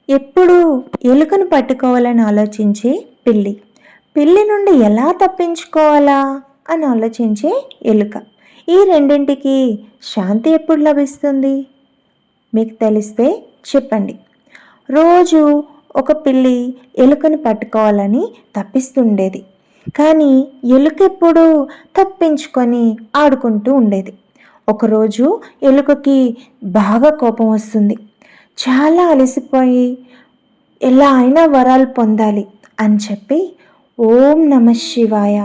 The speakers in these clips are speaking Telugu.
ఎప్పుడూ ఎలుకను పట్టుకోవాలని ఆలోచించే పిల్లి, పిల్లి నుండి ఎలా తప్పించుకోవాలా అని ఆలోచించే ఎలుక. ఈ రెండింటికి శాంతి ఎప్పుడు లభిస్తుంది? మీకు తెలిస్తే చెప్పండి. రోజు ఒక పిల్లి ఎలుకను పట్టుకోవాలని తప్పిస్తుండేది, కానీ ఎలుక ఎప్పుడూ తప్పించుకొని ఆడుకుంటూ ఉండేది. ఒకరోజు ఎలుకకి బాగా కోపం వస్తుంది. చాలా అలసిపోయి ఎలా అయినా వరాలు పొందాలి అని చెప్పి ఓం నమ శివాయ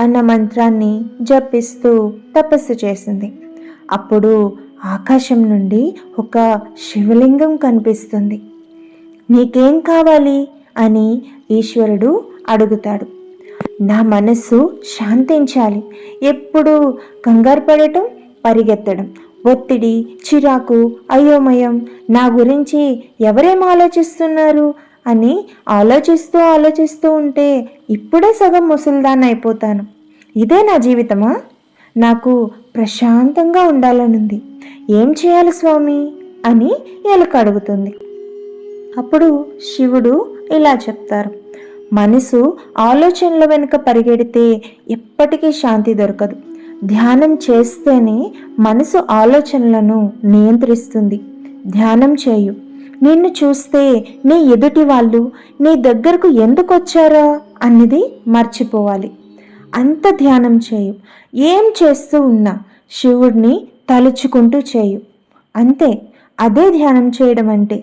అన్న మంత్రాన్ని జపిస్తూ తపస్సు చేసింది. అప్పుడు ఆకాశం నుండి ఒక శివలింగం కనిపిస్తుంది. నీకేం కావాలి అని ఈశ్వరుడు అడుగుతాడు. నా మనస్సు శాంతించాలి, ఎప్పుడు కంగారు పడటం, పరిగెత్తడం, ఒత్తిడి, చిరాకు, అయోమయం, నా గురించి ఎవరేం ఆలోచిస్తున్నారు అని ఆలోచిస్తూ ఉంటే ఇప్పుడే సగం ముసల్దాన్ని అయిపోతాను. ఇదే నా జీవితమా? నాకు ప్రశాంతంగా ఉండాలనుంది. ఏం చేయాలి స్వామి అని ఎలుక అడుగుతుంది. అప్పుడు శివుడు ఇలా చెప్తారు. మనసు ఆలోచనల వెనుక పరిగెడితే ఎప్పటికీ శాంతి దొరకదు. ధ్యానం చేస్తేనే మనసు ఆలోచనలను నియంత్రిస్తుంది. ధ్యానం చేయు. నిన్ను చూస్తే నీ ఎదుటి వాళ్ళు నీ దగ్గరకు ఎందుకు వచ్చారా అన్నది మర్చిపోవాలి. అంత ధ్యానం చేయు. ఏం చేస్తూ ఉన్నా శివుడిని తలుచుకుంటూ చేయు. అంతే, అదే ధ్యానం చేయడం అంటే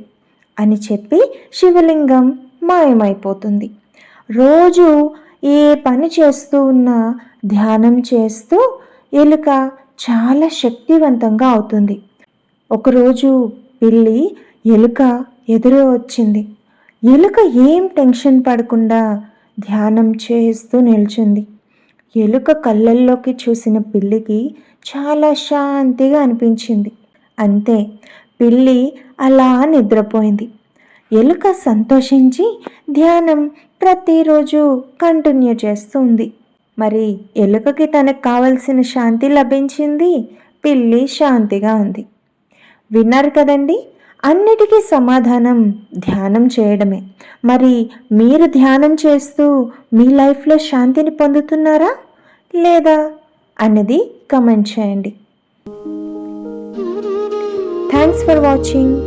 అని చెప్పి శివలింగం మాయమైపోతుంది. రోజు ఏ పని చేస్తూ ఉన్నా ధ్యానం చేస్తూ ఎలుక చాలా శక్తివంతంగా అవుతుంది. ఒకరోజు పిల్లి ఎలుక ఎదురు వచ్చింది. ఎలుక ఏం టెన్షన్ పడకుండా ధ్యానం చేస్తూ నిల్చుంది. ఎలుక కళ్ళల్లోకి చూసిన పిల్లికి చాలా శాంతిగా అనిపించింది. అంతే, పిల్లి అలా నిద్రపోయింది. ఎలుక సంతోషించి ధ్యానం ప్రతిరోజు కంటిన్యూ చేస్తుంది. మరి ఎలుకకి తనకు కావలసిన శాంతి లభించింది, పిల్లి శాంతిగా ఉంది. విన్నారు కదండి, అన్నిటికీ సమాధానం ధ్యానం చేయడమే. మరి మీరు ధ్యానం చేస్తూ మీ లైఫ్లో శాంతిని పొందుతున్నారా లేదా అన్నది కమెంట్ చేయండి. Thanks for watching.